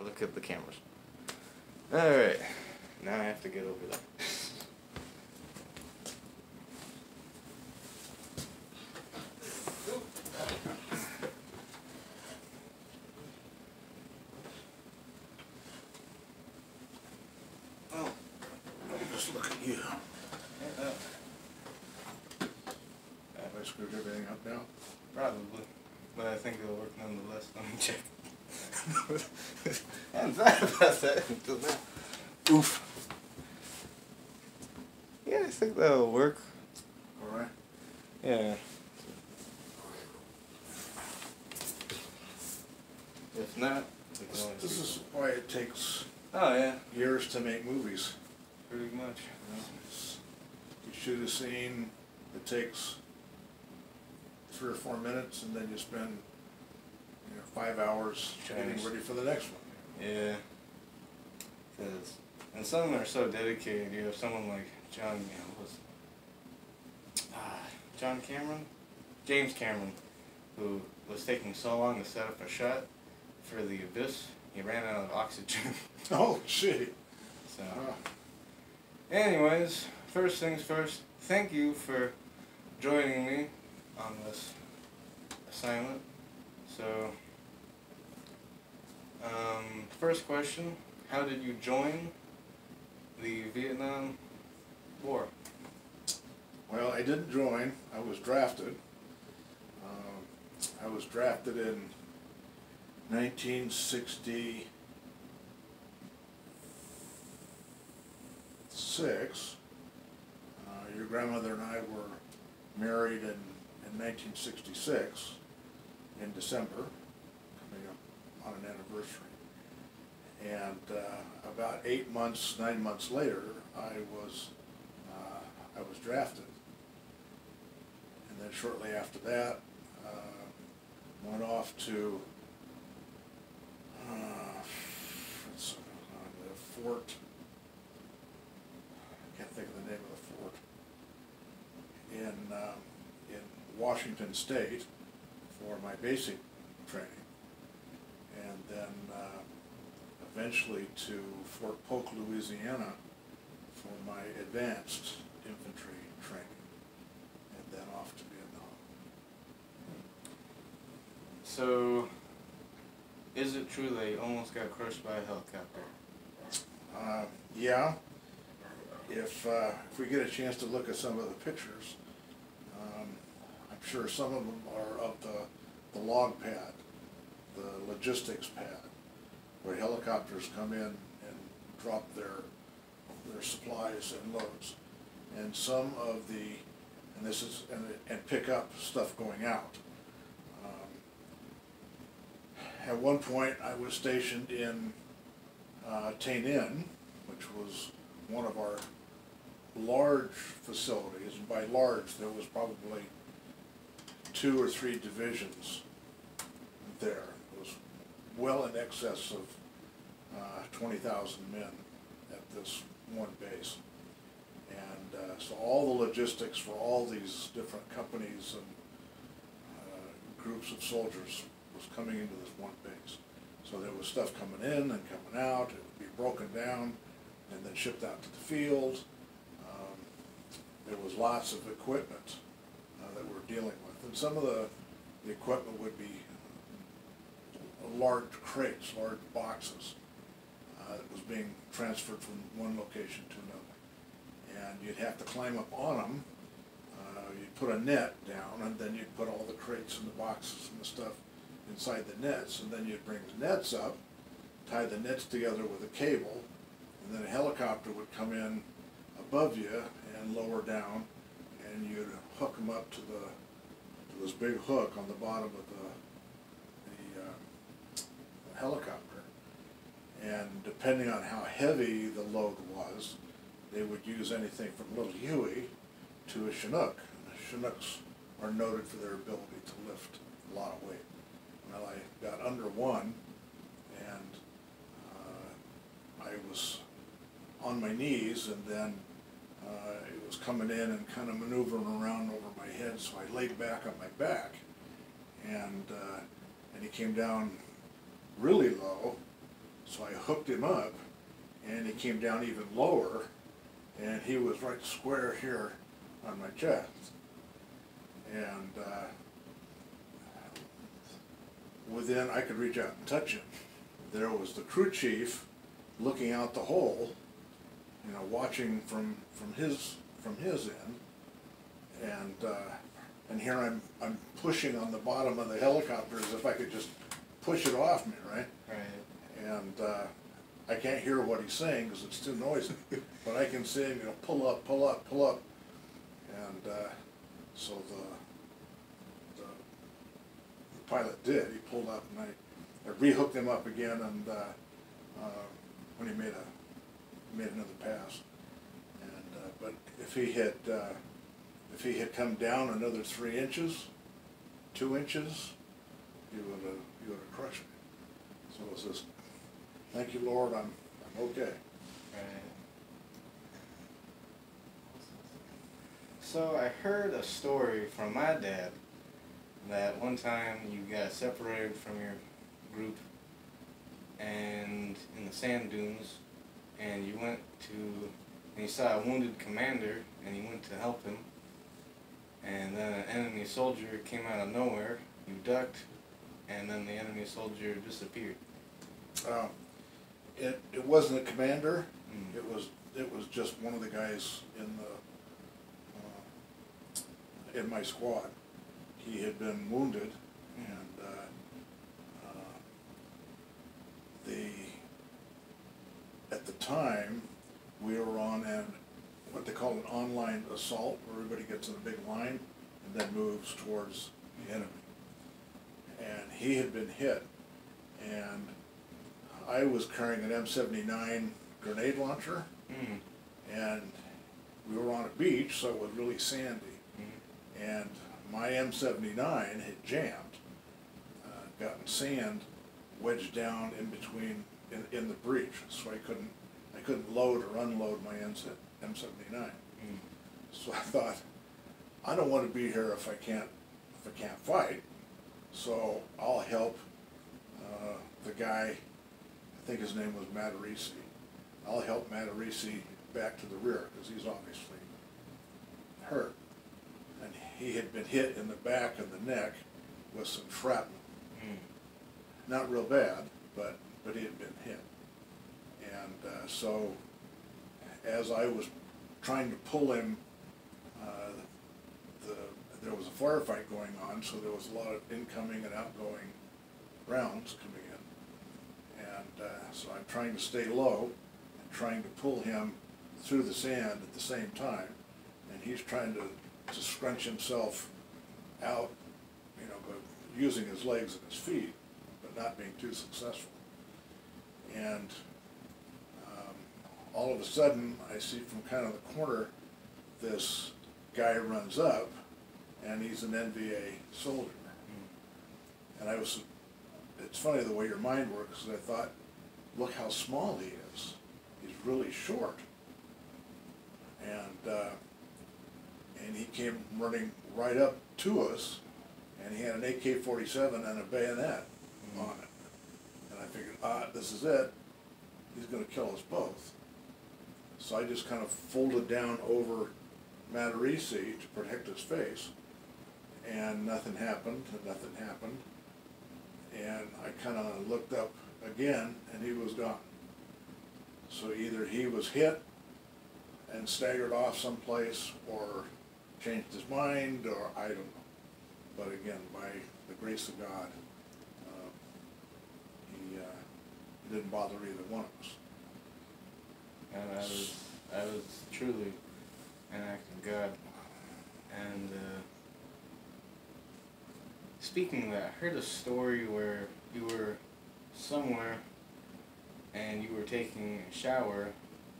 look at the cameras. Alright, now I have to get over there. Well, let me just look at you. Have I screwed everything up now? Probably, but I think it'll work nonetheless. Let me check. I hadn't thought about that until now. Oof. Yeah, I think that'll work. Alright. Yeah. If not, we can always This is why it takes oh yeah, years to make movies. pretty much. You shoot a scene, it takes 3 or 4 minutes, and then you spend 5 hours getting ready for the next one. Yeah. And some of them are so dedicated. You have someone like James Cameron, who was taking so long to set up a shot for The Abyss, he ran out of oxygen. Oh, shit. So, anyways, first things first, thank you for joining me on this assignment. So, first question, how did you join the Vietnam War? Well, I didn't join. I was drafted. I was drafted in 1966. Your grandmother and I were married in 1966 in December, coming up on an anniversary. And about 9 months later, I was drafted. And then shortly after that, went off to the fort. I can't think of the name of the fort in Washington State for my basic training, and then eventually to Fort Polk, Louisiana for my advanced infantry training, and then off to Vietnam. So, is it true that you almost got crushed by a helicopter? Yeah. If we get a chance to look at some of the pictures, I'm sure some of them are of the log pad, the logistics pad, where helicopters come in and drop their supplies and loads, and some of the and pick up stuff going out. At one point, I was stationed in Tay Ninh, which was one of our large facilities, and by large, there was probably 2 or 3 divisions there. It was well in excess of 20,000 men at this one base. And so all the logistics for all these different companies and groups of soldiers was coming into this one base. So there was stuff coming in and coming out. It would be broken down and then shipped out to the field. There was lots of equipment that we're dealing with, and some of the equipment would be large crates, large boxes that was being transferred from one location to another. And you'd have to climb up on them. You'd put a net down, and then you'd put all the crates and the boxes and the stuff inside the nets, and then you'd bring the nets up, tie the nets together with a cable, and then a helicopter would come in above you and lower down, and you'd hook them up to this big hook on the bottom of the helicopter. And depending on how heavy the load was, they would use anything from a little Huey to a Chinook. And the Chinooks are noted for their ability to lift a lot of weight. Well, I got under one, and I was on my knees, and then it was coming in and kind of maneuvering around over my head, so I laid back on my back, and he came down really low, So I hooked him up, and he came down even lower, and he was right square here on my chest. And within, I could reach out and touch him. There was the crew chief looking out the hole, you know, watching from his end, and here I'm pushing on the bottom of the helicopter as if I could just push it off me, right? Right. And I can't hear what he's saying because it's too noisy, but I can see him, you know, pull up, pull up, pull up, and so the pilot did. He pulled up, and I rehooked him up again, and when he made another pass, and but if he had come down another 3 inches, 2 inches, he would have crushed me. So it was this, thank you, Lord, I'm okay. Right. So I heard a story from my dad that one time you got separated from your group and in the sand dunes, and you went to, and you saw a wounded commander, and you went to help him, and then an enemy soldier came out of nowhere, you ducked, and then the enemy soldier disappeared. It wasn't a commander. Mm. It was just one of the guys in my squad. He had been wounded, and at the time we were on what they call an online assault, where everybody gets in a big line and then moves towards the enemy. And he had been hit, and I was carrying an M79 grenade launcher, and we were on a beach, so it was really sandy, and my M79 had jammed, gotten sand wedged down in between in the breech, so I couldn't load or unload my M79. So I thought, I don't want to be here if I can't fight, so I'll help the guy. I think his name was Matarisi. I'll help Matarisi back to the rear because he's obviously hurt. And he had been hit in the back of the neck with some shrapnel. Not real bad, but he had been hit. And so as I was trying to pull him, there was a firefight going on, so there was a lot of incoming and outgoing rounds coming in. And so I'm trying to stay low and trying to pull him through the sand at the same time. And he's trying to scrunch himself out, you know, but using his legs and his feet, but not being too successful. And all of a sudden, I see from kind of the corner, this guy runs up, and he's an NVA soldier. And it's funny the way your mind works, because I thought, look how small he is. He's really short. And he came running right up to us, and he had an AK-47 and a bayonet on it. And I figured, this is it. He's going to kill us both. So I just kind of folded down over Matarisi to protect his face, and nothing happened, and nothing happened. And I kind of looked up again, and he was gone. So either he was hit and staggered off someplace, or changed his mind, or I don't know. But again, by the grace of God, he didn't bother either one of us. And that was truly an act of God. And speaking of that, I heard a story where you were somewhere and you were taking a shower,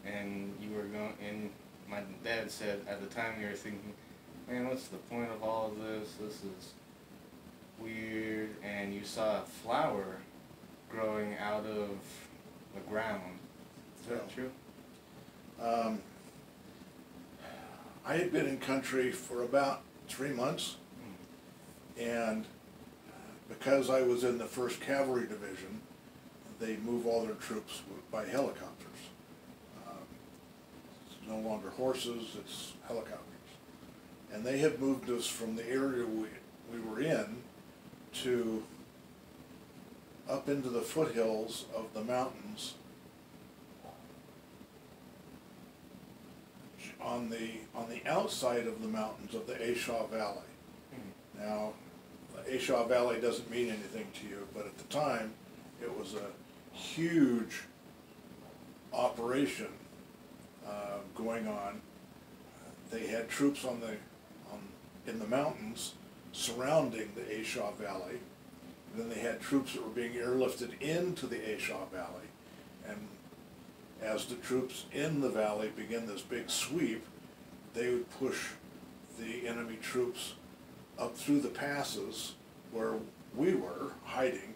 and you were going, and my dad said at the time you were thinking, man, what's the point of all of this? This is weird. And you saw a flower growing out of the ground. Is that true? I had been in country for about 3 months, and because I was in the 1st Cavalry Division, they move all their troops by helicopters. It's no longer horses, it's helicopters. And they have moved us from the area we were in to up into the foothills of the mountains on the outside of the mountains of the Ashaw Valley. Now, the Ashaw Valley doesn't mean anything to you, but at the time, it was a huge operation going on. They had troops in the mountains surrounding the Ashaw Valley. And then they had troops that were being airlifted into the Ashaw Valley. And as the troops in the valley began this big sweep, they would push the enemy troops up through the passes where we were hiding,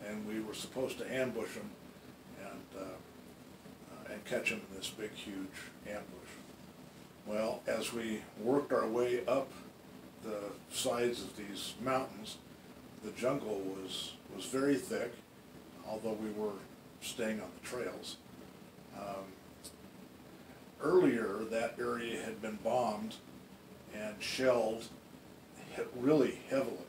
and we were supposed to ambush them and catch them in this big, huge ambush. Well, as we worked our way up the sides of these mountains, the jungle was very thick, although we were staying on the trails. Earlier, that area had been bombed and shelled really heavily.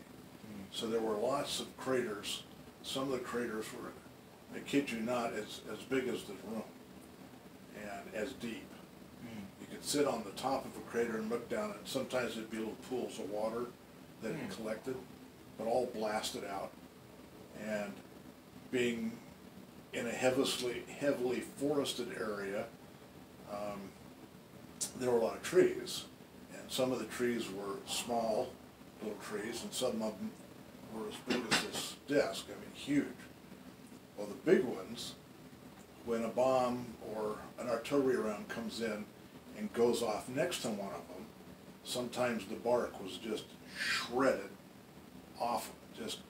So there were lots of craters. Some of the craters were, I kid you not, as big as this room and as deep. You could sit on the top of a crater and look down, and sometimes there'd be little pools of water that had collected, but all blasted out. And being in a heavily forested area, there were a lot of trees, and some of the trees were small little trees, and some of them were as big as this desk. I mean, huge. Well, the big ones, when a bomb or an artillery round comes in and goes off next to one of them, sometimes the bark was just shredded off, just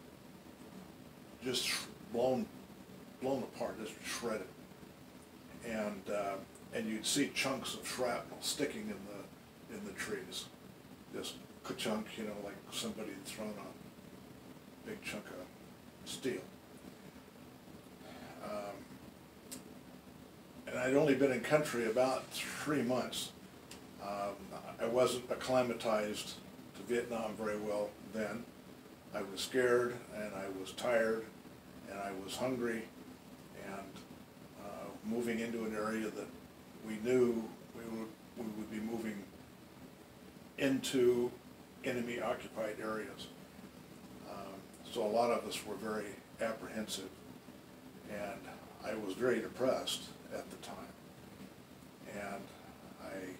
blown apart, just shredded. And you'd see chunks of shrapnel sticking in the trees, just ka-chunk, you know, like somebody had thrown a big chunk of steel. And I'd only been in country about 3 months. I wasn't acclimatized to Vietnam very well then. I was scared, and I was tired, and I was hungry, and moving into an area that we knew we would be moving into enemy-occupied areas. So a lot of us were very apprehensive, and I was very depressed at the time. And I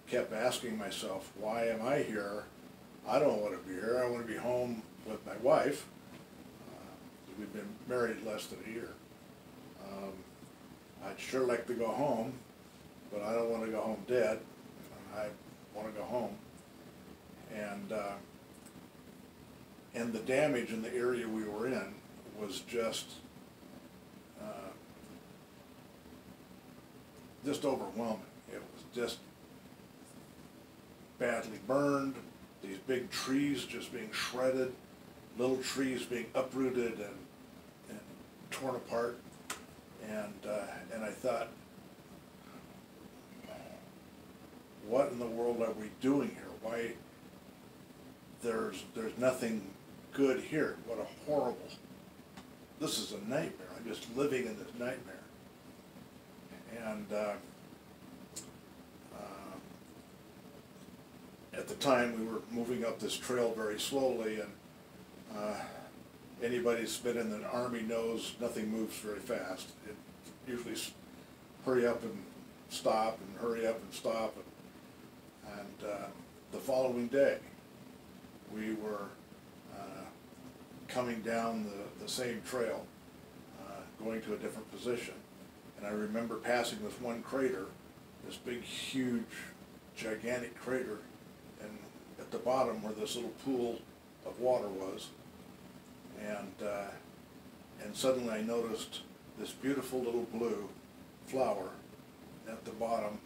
kept asking myself, why am I here? I don't want to be here. I want to be home with my wife. We've been married less than a year. I'd sure like to go home, but I don't want to go home dead. I want to go home. And the damage in the area we were in was just overwhelming. It was just badly burned, these big trees just being shredded, little trees being uprooted and torn apart. And I thought, what in the world are we doing here? Why, there's nothing good here. What a horrible, this is a nightmare. I'm just living in this nightmare. And at the time we were moving up this trail very slowly, and anybody who's been in the Army knows nothing moves very fast. It usually hurry up and stop and hurry up and stop. And the following day, we were coming down the same trail, going to a different position. And I remember passing this one crater, this big, huge, gigantic crater, and at the bottom where this little pool of water was. And suddenly I noticed this beautiful little blue flower at the bottom.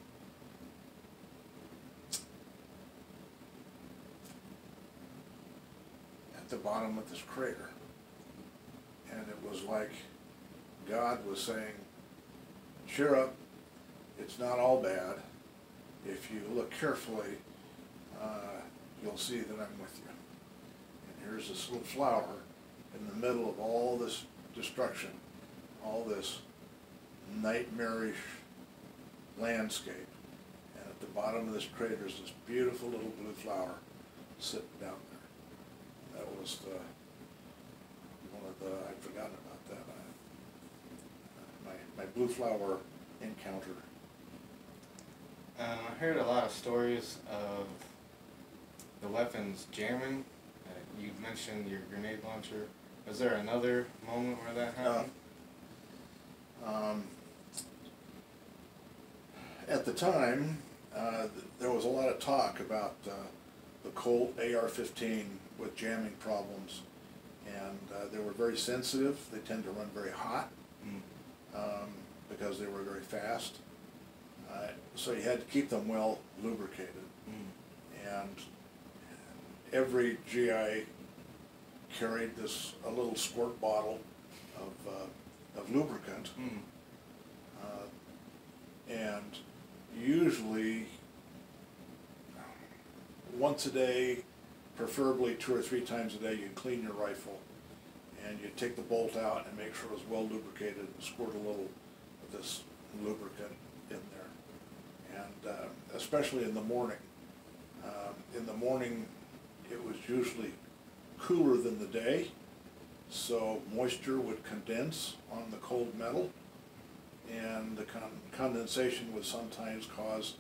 At the bottom of this crater. and it was like God was saying, cheer up, it's not all bad. If you look carefully, you'll see that I'm with you. And here's this little flower in the middle of all this destruction, all this nightmarish landscape. And at the bottom of this crater is this beautiful little blue flower sitting down there. That was I'd forgotten about that. My blue flower encounter. I heard a lot of stories of the weapons jamming. You mentioned your grenade launcher. Was there another moment where that happened? At the time, there was a lot of talk about the Colt AR-15 with jamming problems, and they were very sensitive. They tend to run very hot because they were very fast. So you had to keep them well lubricated. And every GI carried a little squirt bottle of lubricant. And usually once a day, preferably 2 or 3 times a day, you'd clean your rifle and you'd take the bolt out and make sure it was well lubricated and squirt a little of this lubricant in there. And especially in the morning. In the morning, it was usually cooler than the day, so moisture would condense on the cold metal, and the condensation would sometimes cause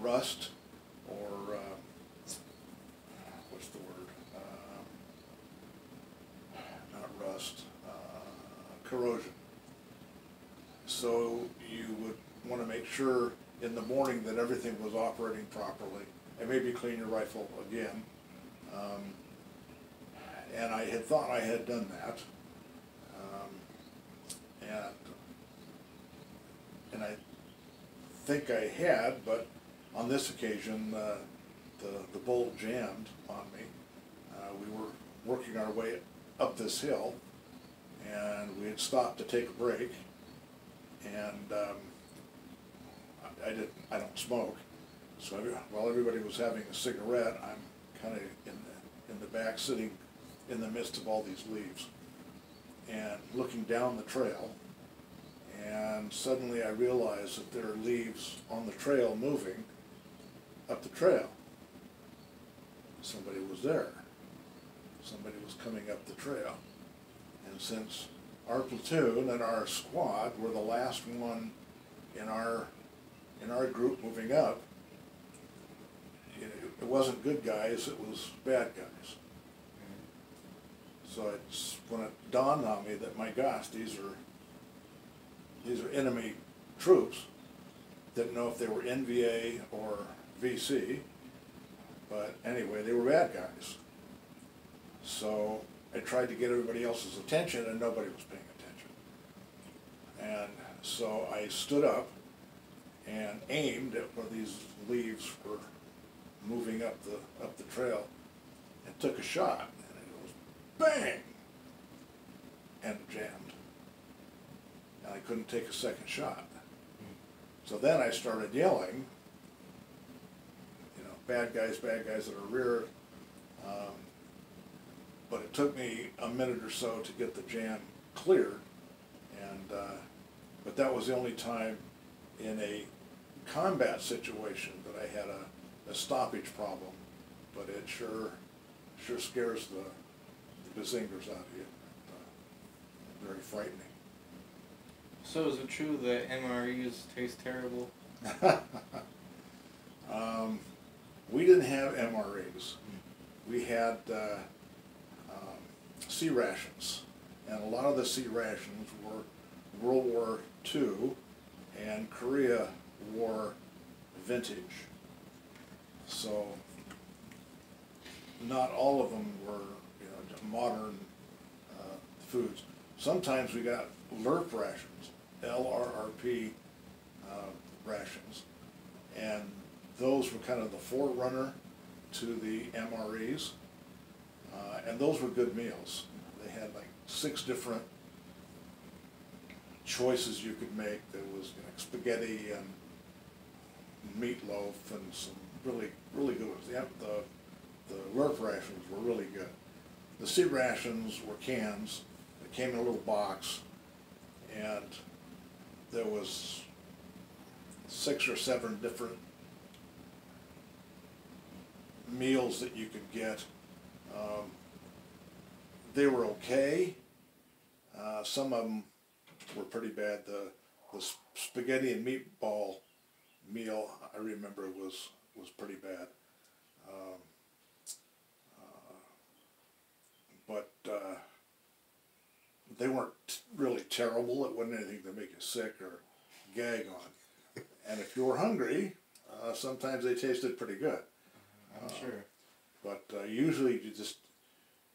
rust, or what's the word? Not rust, corrosion. So you would want to make sure in the morning that everything was operating properly, and maybe clean your rifle again. And I had thought I had done that, and I think I had, but on this occasion the bolt jammed on me. We were working our way up this hill, and we had stopped to take a break, and I don't smoke, so while everybody was having a cigarette, I'm kind of in the back, sitting in the midst of all these leaves and looking down the trail, and suddenly I realized that there are leaves on the trail moving up the trail. Somebody was there. Somebody was coming up the trail. And since our platoon and our squad were the last one in our group moving up, it wasn't good guys, it was bad guys. So it's when it dawned on me that, my gosh, these are enemy troops. Didn't know if they were NVA or VC, but anyway, they were bad guys. So I tried to get everybody else's attention, and nobody was paying attention. And so I stood up and aimed at where these leaves were moving up the trail, and took a shot, and it goes bang, and it jammed, and I couldn't take a second shot. So then I started yelling, bad guys that are rear. But it took me a minute or so to get the jam cleared, and but that was the only time in a combat situation that I had a stoppage problem. But it sure scares the bazingers out of you. Very frightening. So is it true that MREs taste terrible? We didn't have MREs. We had C rations, and a lot of the C rations were World War II and Korea War vintage. So not all of them were modern foods. Sometimes we got LRP rations, LRRP rations, and those were kind of the forerunner to the MREs, and those were good meals. they had like 6 different choices you could make. There was, you know, spaghetti and meatloaf and some really, really good ones. The rough rations were really good. The sea rations were cans that came in a little box, and there was 6 or 7 different meals that you could get. They were okay. Some of them were pretty bad. The spaghetti and meatball meal, I remember, was pretty bad. But they weren't really terrible. It wasn't anything to make you sick or gag on. And if you were hungry, sometimes they tasted pretty good. I'm sure. But usually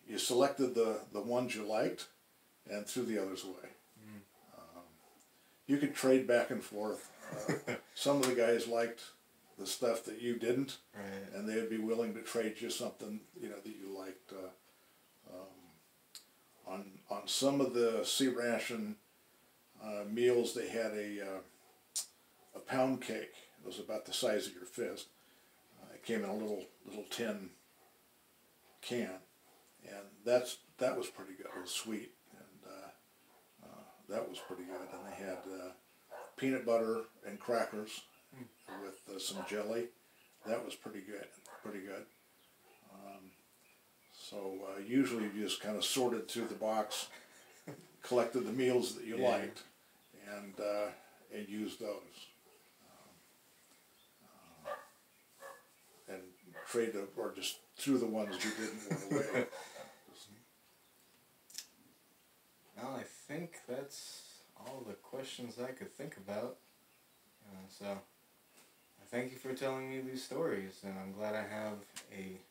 you selected the ones you liked and threw the others away. You could trade back and forth. Some of the guys liked the stuff that you didn't, Right. and they'd be willing to trade you something, you know, that you liked. On some of the sea ration meals, they had a pound cake. It was about the size of your fist. It came in a little tin can, and that was pretty good. It was sweet, and that was pretty good. And they had peanut butter and crackers with some jelly. That was pretty good. Pretty good. So usually you just kind of sorted through the box, collected the meals that you liked, and used those. And traded or just threw the ones you didn't want away. Well, I think that's all the questions I could think about. So, I thank you for telling me these stories, and I'm glad I have a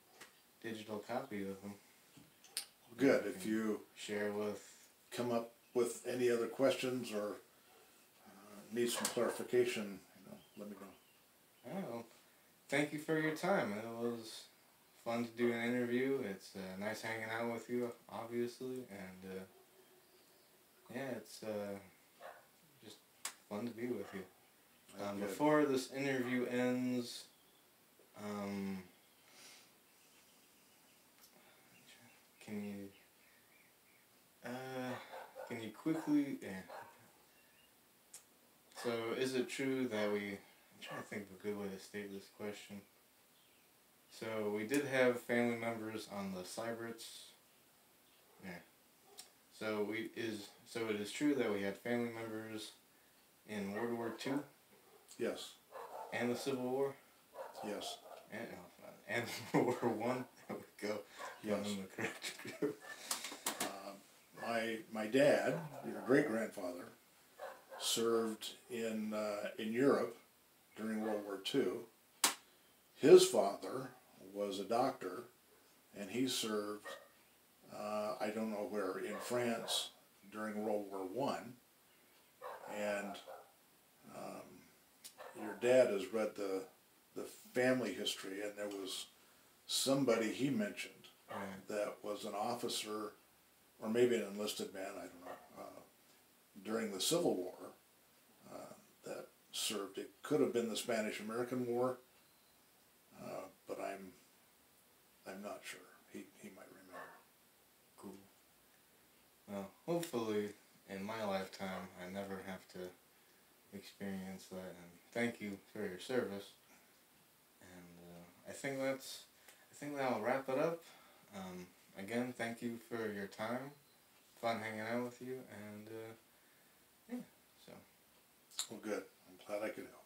digital copy of them. Good. If you share with, come up with any other questions or need some clarification, you know, let me know. well, thank you for your time. It was fun to do an interview. It's nice hanging out with you, obviously, and yeah, it's just fun to be with you. Before this interview ends, can you quickly, so is it true that I'm trying to think of a good way to state this question. So we did have family members on the Seiberts. Yeah. So it is true that we had family members in World War II Yes. and the Civil War Yes. and World War One. There we go. Yes. I'm in the correct group. My dad, your great grandfather, served in Europe during World War II. His father was a doctor, and he served I don't know where, in France during World War One. And your dad has read the family history, and there was somebody he mentioned that was an officer, or maybe an enlisted man, I don't know, during the Civil War that served. It could have been the Spanish-American War, but I'm not sure. He might remember. Cool. Well, hopefully in my lifetime I never have to experience that, and thank you for your service. And I think that'll wrap it up. Again, thank you for your time. Fun hanging out with you, and yeah, so. Well, good. I'm glad I could help.